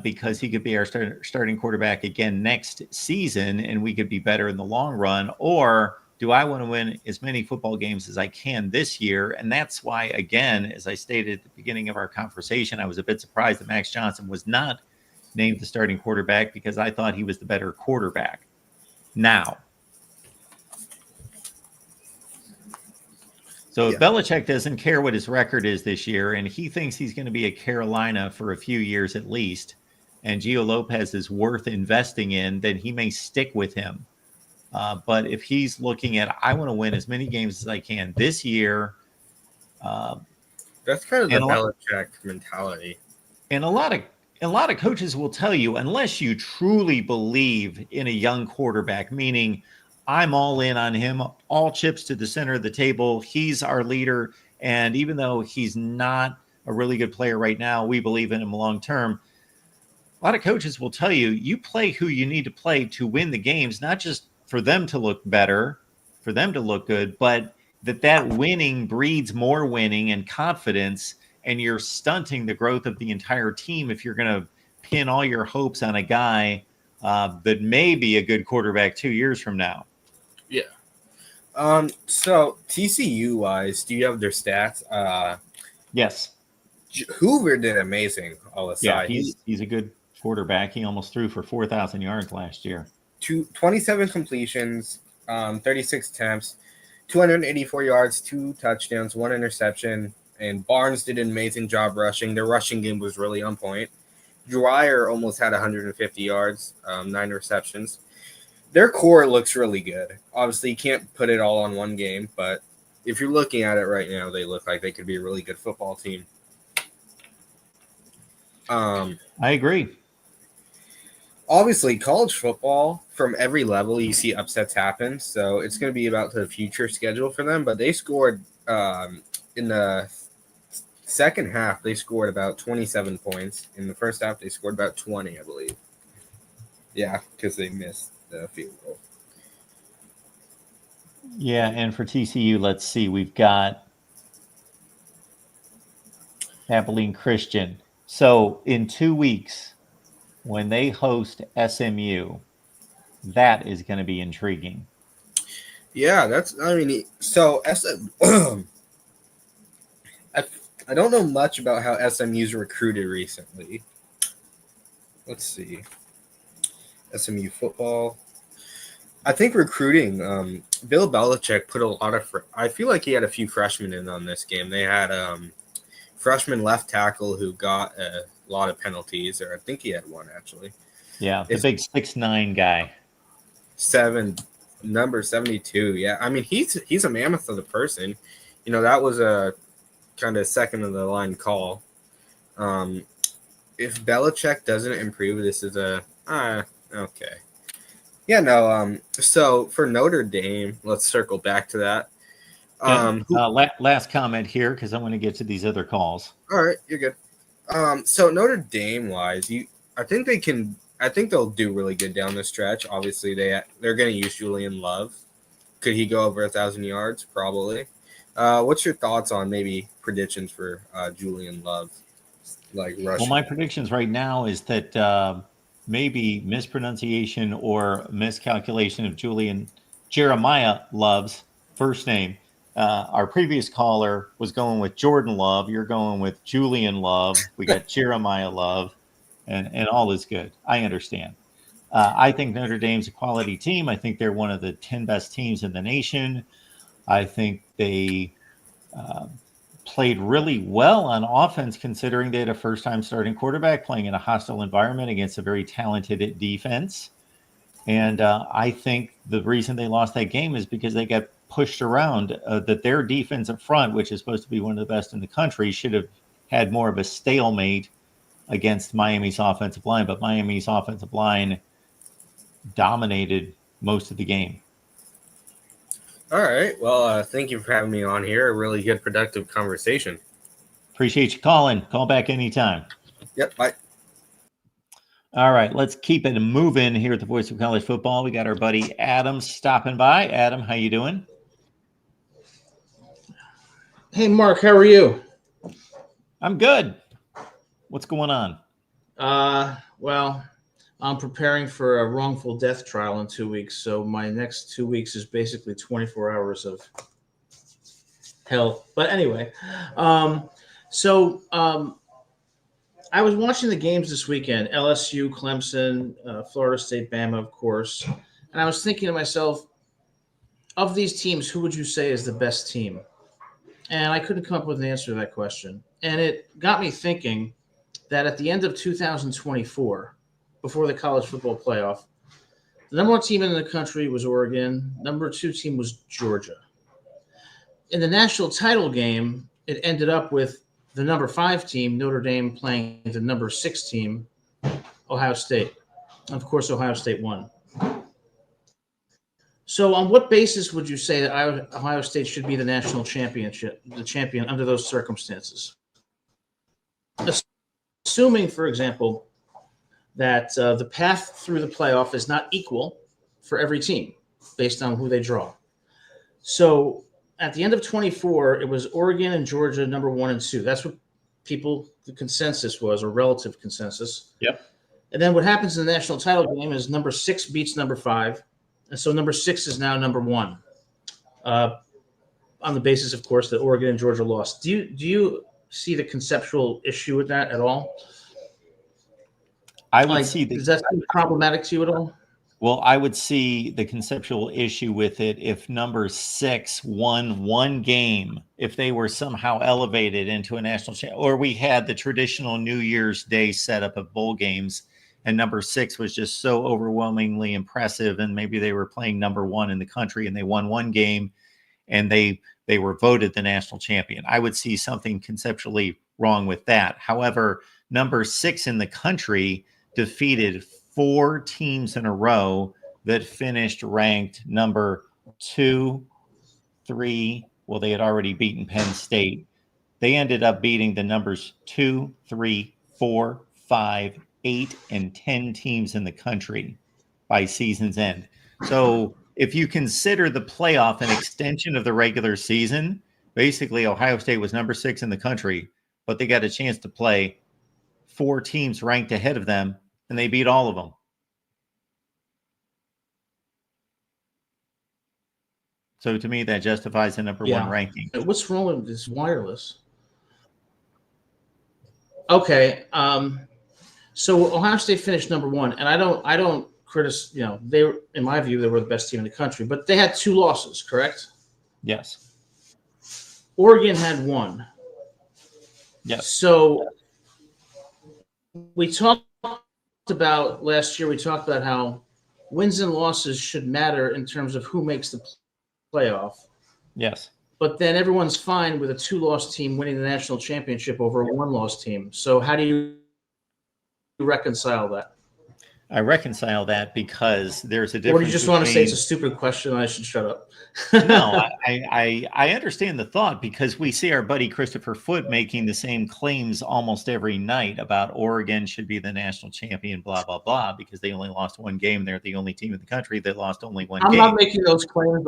because he could be our starting quarterback again next season and we could be better in the long run, or do I want to win as many football games as I can this year? And that's why, again, as I stated at the beginning of our conversation, I was a bit surprised that Max Johnson was not named the starting quarterback because I thought he was the better quarterback. Now, So Yeah. Belichick doesn't care what his record is this year, and he thinks he's going to be at Carolina for a few years at least, and Gio Lopez is worth investing in, then he may stick with him. But if he's looking at, I want to win as many games as I can this year, That's kind of the and Belichick mentality. and a lot of coaches will tell you, unless you truly believe in a young quarterback, meaning I'm all in on him, all chips to the center of the table. He's our leader. And even though he's not a really good player right now, we believe in him long term. A lot of coaches will tell you, you play who you need to play to win the games, not just for them to look better, for them to look good, but that winning breeds more winning and confidence, and you're stunting the growth of the entire team if you're going to pin all your hopes on a guy that may be a good quarterback 2 years from now. Yeah. So TCU wise, do you have their stats? Yes. Hoover did amazing. All aside, Yeah, he's a good quarterback. He almost threw for 4,000 yards last year. 27 completions, 36 attempts, 284 yards, 2 touchdowns, 1 interception, and Barnes did an amazing job rushing. Their rushing game was really on point. Dwyer almost had 150 yards, 9 receptions. Their core looks really good. Obviously, you can't put it all on one game, but if you're looking at it right now, they look like they could be a really good football team. I agree. Obviously, college football, from every level, you see upsets happen. So it's going to be about the future schedule for them. But they scored in the second half, they scored about 27 points. In the first half, they scored about 20, I believe. Yeah, because they missed the field goal. Yeah, and for TCU, let's see, we've got Abilene Christian. So in 2 weeks, when they host SMU, that is going to be intriguing. Yeah, so I don't know much about how SMU's recruited recently. Let's see. SMU football. I think recruiting, Bill Belichick put a lot of I feel like he had a few freshmen in on this game. They had freshman left tackle who got a lot of penalties, or I think he had one actually. Yeah, the big 6'9" guy. Number 72. Yeah, I mean he's a mammoth of a person. You know, that was a kind of second of the line call. If Belichick doesn't improve, this is okay. Yeah, no. So for Notre Dame, let's circle back to that. Last comment here, because I want to get to these other calls. All right, you're good. So Notre Dame wise, I think they'll do really good down the stretch. Obviously, they're going to use Julian Love. Could he go over 1,000 yards? Probably. What's your thoughts on maybe predictions for Julian Love, like rushing? Well, my predictions right now is that maybe mispronunciation or miscalculation of Jeremiah Love's first name. Our previous caller was going with Jordan Love. You're going with Julian Love. We got Jeremiah Love, and all is good. I understand. I think Notre Dame's a quality team. I think they're one of the 10 best teams in the nation. I think they played really well on offense, considering they had a first-time starting quarterback playing in a hostile environment against a very talented defense. And I think the reason they lost that game is because they got pushed around, that their defense up front, which is supposed to be one of the best in the country, should have had more of a stalemate against Miami's offensive line. But Miami's offensive line dominated most of the game. All right. Well, thank you for having me on here. A really good, productive conversation. Appreciate you calling. Call back anytime. Yep. Bye. All right. Let's keep it moving here at the Voice of College Football. We got our buddy Adam stopping by. Adam, how you doing? Hey, Mark, how are you? I'm good. What's going on? Well, I'm preparing for a wrongful death trial in 2 weeks. So my next 2 weeks is basically 24 hours of hell. But anyway, I was watching the games this weekend, LSU, Clemson, Florida State, Bama, of course. And I was thinking to myself, of these teams, who would you say is the best team? and I couldn't come up with an answer to that question. And it got me thinking that at the end of 2024, before the college football playoff, the number one team in the country was Oregon. Number two team was Georgia. In the national title game, it ended up with the number 5 team, Notre Dame, playing the number 6 team, Ohio State. Of course, Ohio State won. So on what basis would you say that Ohio State should be the national champion under those circumstances? Assuming, for example, that the path through the playoff is not equal for every team based on who they draw. So at the end of 24, it was Oregon and Georgia number 1 and 2. That's what the consensus was, or relative consensus. Yep. And then what happens in the national title game is number 6 beats number 5. And so number 6 is now number 1, on the basis, of course, that Oregon and Georgia lost. Do you see the conceptual issue with that at all? I would see Is that problematic to you at all? Well, I would see the conceptual issue with it if number 6 won one game, if they were somehow elevated into a national champion, or we had the traditional New Year's Day setup of bowl games, and number 6 was just so overwhelmingly impressive, and maybe they were playing number 1 in the country, and they won one game, and they were voted the national champion. I would see something conceptually wrong with that. However, number 6 in the country defeated 4 teams in a row that finished ranked number 2, 3. Well, they had already beaten Penn State. They ended up beating the numbers 2, 3, 4, 5, 8, and 10 teams in the country by season's end. So if you consider the playoff an extension of the regular season, basically Ohio State was number 6 in the country, but they got a chance to play 4 teams ranked ahead of them, and they beat all of them. So to me, that justifies the number 1 ranking. What's wrong with this wireless? Okay. So Ohio State finished number 1, and I don't criticize, they were, in my view, they were the best team in the country, but they had 2 losses, correct? Yes. Oregon had 1. Yes. So we talked about last year, we talked about how wins and losses should matter in terms of who makes the playoff. Yes. But then everyone's fine with a 2-loss team winning the national championship over a 1-loss team. So how do you reconcile that? I reconcile that because there's a difference. Or do you just want to say it's a stupid question and I should shut up? No, I understand the thought, because we see our buddy Christopher Foote making the same claims almost every night about Oregon should be the national champion, blah, blah, blah, because they only lost 1 game. They're the only team in the country that lost only 1 game. I'm not making those claims.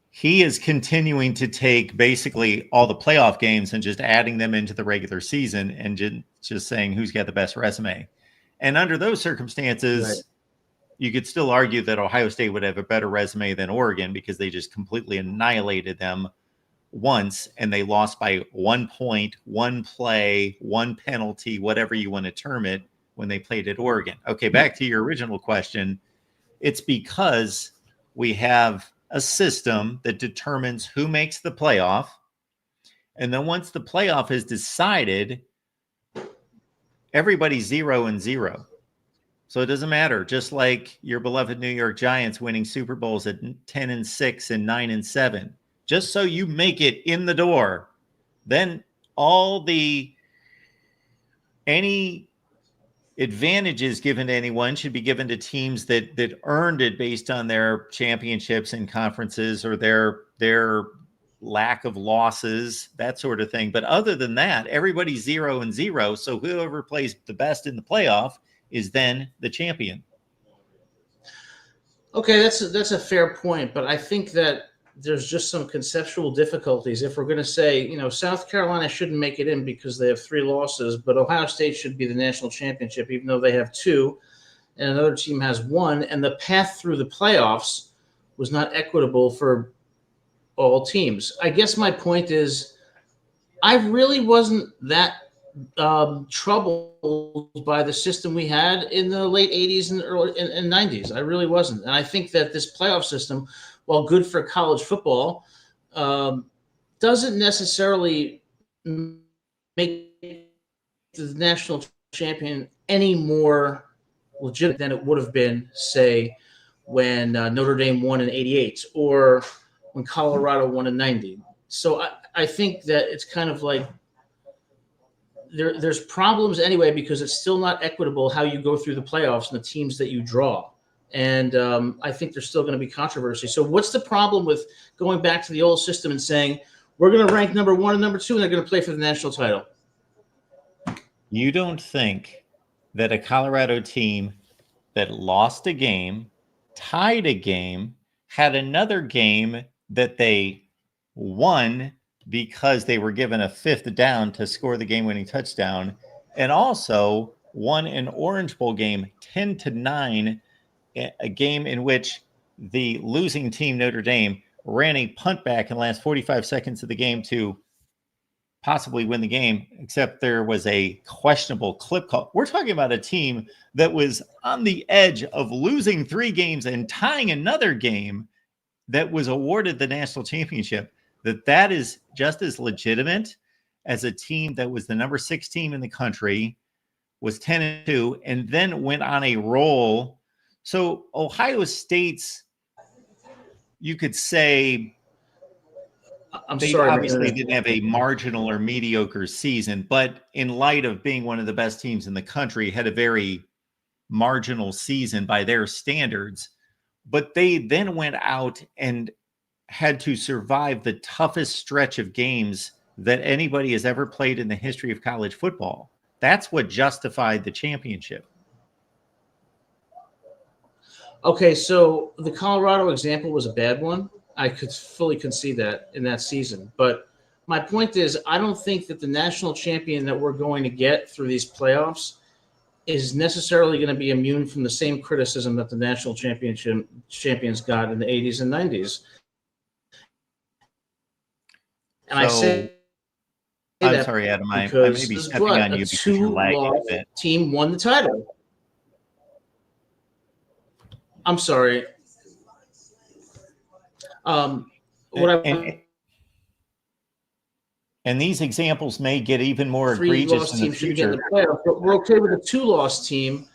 He is continuing to take basically all the playoff games and just adding them into the regular season and just saying who's got the best resume. And under those circumstances, right, you could still argue that Ohio State would have a better resume than Oregon because they just completely annihilated them once, and they lost by 1 point, 1 play, 1 penalty, whatever you want to term it, when they played at Oregon. Okay, back to your original question. It's because we have a system that determines who makes the playoff. And then once the playoff is decided, everybody's 0-0. So it doesn't matter. Just like your beloved New York Giants winning Super Bowls at 10-6 and 9-7. Just so you make it in the door, then any advantages given to anyone should be given to teams that earned it based on their championships and conferences, or their lack of losses, that sort of thing. But other than that, everybody's 0-0. So whoever plays the best in the playoff is then the champion. Okay, that's a fair point, but I think that there's just some conceptual difficulties. If we're going to say, South Carolina shouldn't make it in because they have 3 losses, but Ohio State should be the national championship, even though they have 2, and another team has 1, and the path through the playoffs was not equitable for all teams. I guess my point is, I really wasn't that troubled by the system we had in the late 80s and early and 90s. I really wasn't. And I think that this playoff system, while good for college football, doesn't necessarily make the national champion any more legitimate than it would have been, say, when Notre Dame won in '88 or when Colorado won in '90. So I think that it's kind of like there's problems anyway because it's still not equitable how you go through the playoffs and the teams that you draw. And I think there's still going to be controversy. So what's the problem with going back to the old system and saying we're going to rank number 1 and number 2 and they're going to play for the national title? You don't think that a Colorado team that lost a game, tied a game, had another game that they won because they were given a 5th down to score the game-winning touchdown, and also won an Orange Bowl game 10-9, a game in which the losing team, Notre Dame, ran a punt back in the last 45 seconds of the game to possibly win the game, except there was a questionable clip call. We're talking about a team that was on the edge of losing 3 games and tying another game that was awarded the national championship. That is just as legitimate as a team that was the number 6 team in the country, was 10-2, and then went on a roll. So Ohio State's, you could say, they obviously didn't have a marginal or mediocre season, but in light of being one of the best teams in the country, had a very marginal season by their standards. But they then went out and had to survive the toughest stretch of games that anybody has ever played in the history of college football. That's what justified the championship. Okay, so the Colorado example was a bad one. I could fully concede that in that season. But my point is, I don't think that the national champion that we're going to get through these playoffs is necessarily going to be immune from the same criticism that the national champions got in the 80s and 90s. And I say I'm sorry, Adam. I may be stepping on you because you're lagging a bit. Team won the title. I'm sorry. And these examples may get even more egregious in the future. But we're okay with a 2-loss team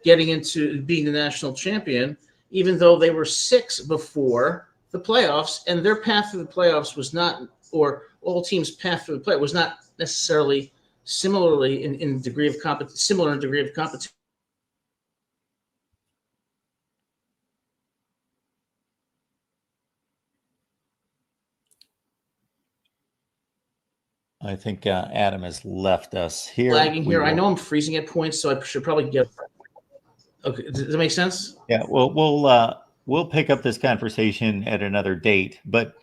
getting into being the national champion, even though they were 6 before the playoffs, and their path to the playoffs was not, or all teams' path to the playoffs was not necessarily similarly in degree of similar in degree of competition. I think Adam has left us here. Lagging here. I know I'm freezing at points, so I should probably get. Okay, does that make sense? Yeah. Well, we'll pick up this conversation at another date, but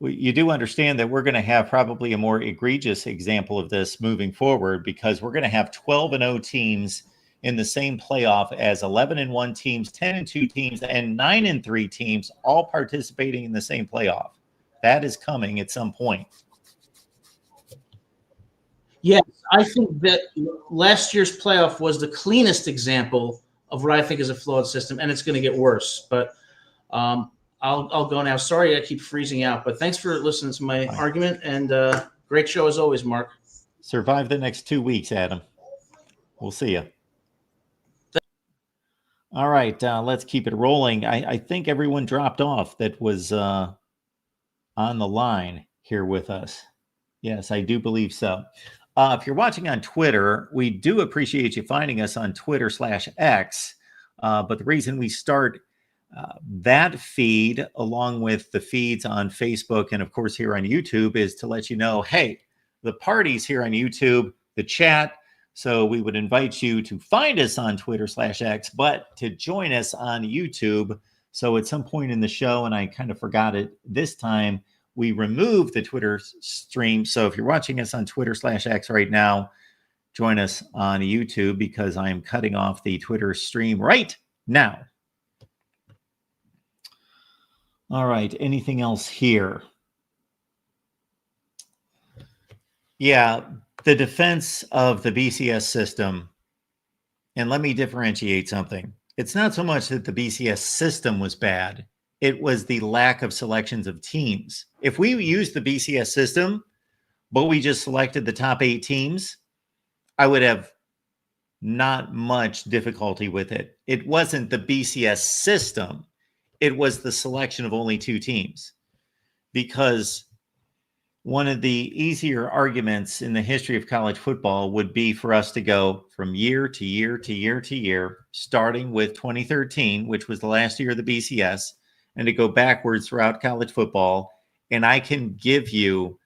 you do understand that we're going to have probably a more egregious example of this moving forward, because we're going to have 12-0 teams in the same playoff as 11-1 teams, 10-2 teams, and 9-3 teams all participating in the same playoff. That is coming at some point. Yes, I think that last year's playoff was the cleanest example of what I think is a flawed system, and it's going to get worse. But I'll go now. Sorry, I keep freezing out, but thanks for listening to my argument, and great show as always, Mark. Survive the next 2 weeks, Adam. We'll see you. All right, let's keep it rolling. I think everyone dropped off that was on the line here with us. Yes, I do believe so. If you're watching on Twitter, we do appreciate you finding us on Twitter/X. But the reason we start that feed along with the feeds on Facebook and, of course, here on YouTube is to let you know, hey, the party's here on YouTube, the chat. So we would invite you to find us on Twitter/X, but to join us on YouTube. So at some point in the show, and I kind of forgot it this time, we removed the Twitter stream. So if you're watching us on Twitter/X right now, join us on YouTube, because I am cutting off the Twitter stream right now. All right. Anything else here? Yeah, the defense of the BCS system. And let me differentiate something. It's not so much that the BCS system was bad. It was the lack of selections of teams. If we used the BCS system, but we just selected the top 8 teams, I would have not much difficulty with it. It wasn't the BCS system. It was the selection of only 2 teams. Because one of the easier arguments in the history of college football would be for us to go from year to year to year to year, starting with 2013, which was the last year of the BCS, and to go backwards throughout college football. And I can give you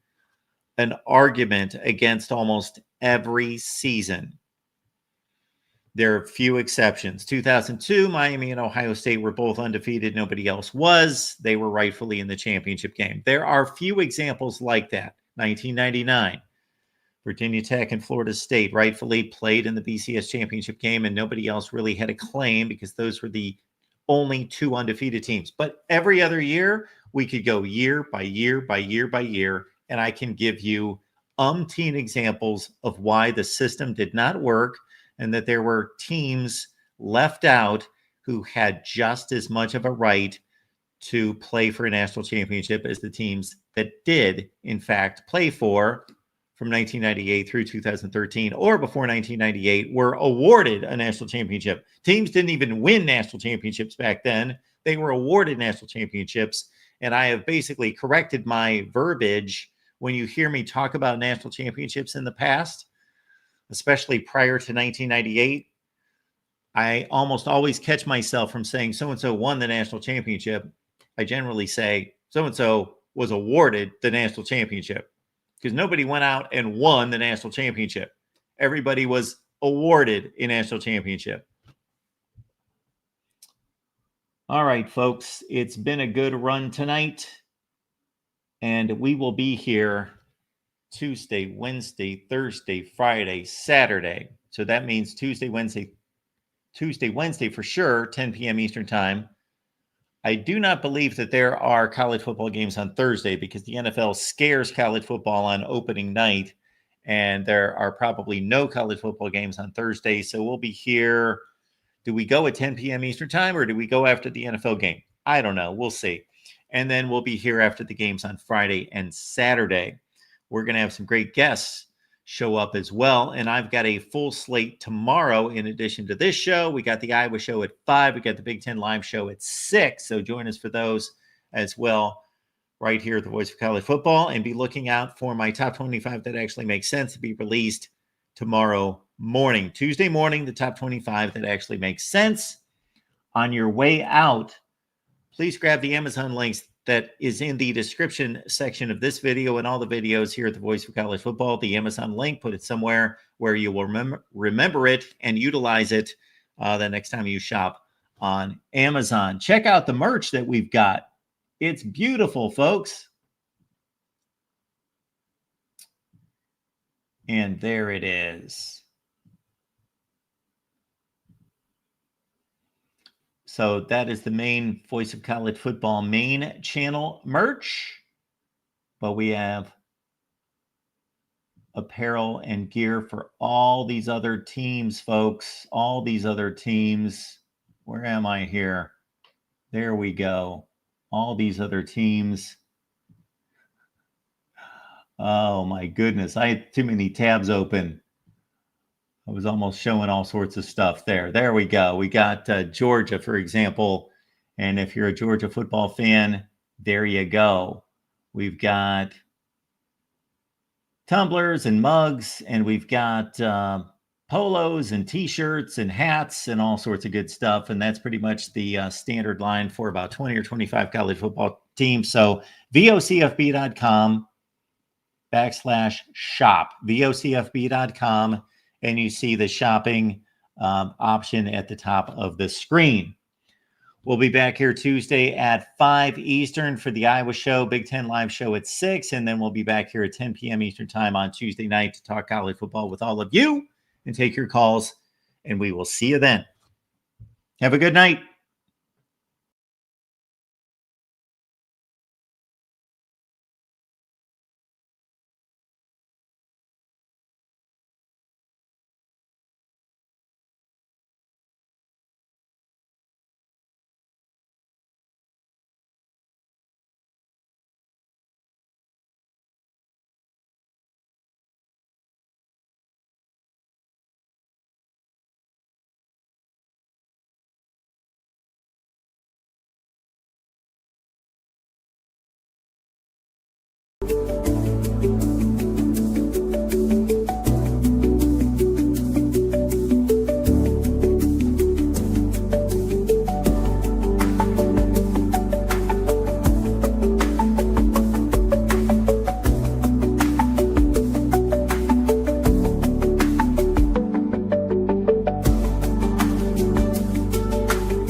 an argument against almost every season. There are few exceptions. 2002, Miami and Ohio State were both undefeated. Nobody else was. They were rightfully in the championship game. There are few examples like that. 1999, Virginia Tech and Florida State rightfully played in the BCS championship game, and nobody else really had a claim because those were the only 2 undefeated teams. But every other year, we could go year by year by year by year, and I can give you umpteen examples of why the system did not work, and that there were teams left out who had just as much of a right to play for a national championship as the teams that did, in fact, play for from 1998 through 2013, or before 1998, were awarded a national championship. Teams didn't even win national championships back then. They were awarded national championships, and I have basically corrected my verbiage when you hear me talk about national championships in the past, especially prior to 1998, I almost always catch myself from saying so-and-so won the national championship. I generally say so-and-so was awarded the national championship, because nobody went out and won the national championship. Everybody was awarded a national championship. All right, folks, it's been a good run tonight, and we will be here Tuesday, Wednesday, Thursday, Friday, Saturday. So that means Tuesday, Wednesday for sure, 10 p.m. Eastern time. I do not believe that there are college football games on Thursday because the NFL scares college football on opening night, and there are probably no college football games on Thursday. So we'll be here. Do we go at 10 p.m. Eastern time, or do we go after the NFL game? I don't know. We'll see. And then we'll be here after the games on Friday and Saturday. We're going to have some great guests show up as well. And I've got a full slate tomorrow in addition to this show. We got the Iowa show at 5. We got the Big Ten Live show at 6. So join us for those as well right here at the Voice of College Football. And be looking out for my top 25 that actually makes sense to be released tomorrow morning. Tuesday morning, the top 25 that actually makes sense. On your way out, please grab the Amazon links that is in the description section of this video and all the videos here at the Voice of College Football. The Amazon link, put it somewhere where you will remember it and utilize it the next time you shop on Amazon. Check out the merch that we've got. It's beautiful, folks. And there it is. So that is the main Voice of College Football main channel merch. But we have apparel and gear for all these other teams, folks. All these other teams. Where am I here? There we go. All these other teams. Oh, my goodness. I had too many tabs open. I was almost showing all sorts of stuff there. There we go. We got Georgia, for example. And if you're a Georgia football fan, there you go. We've got tumblers and mugs, and we've got polos and T-shirts and hats and all sorts of good stuff. And that's pretty much the standard line for about 20 or 25 college football teams. So vocfb.com/shop, vocfb.com. And you see the shopping option at the top of the screen. We'll be back here Tuesday at 5 Eastern for the Iowa show, Big Ten Live show at 6. And then we'll be back here at 10 p.m. Eastern time on Tuesday night to talk college football with all of you and take your calls. And we will see you then. Have a good night.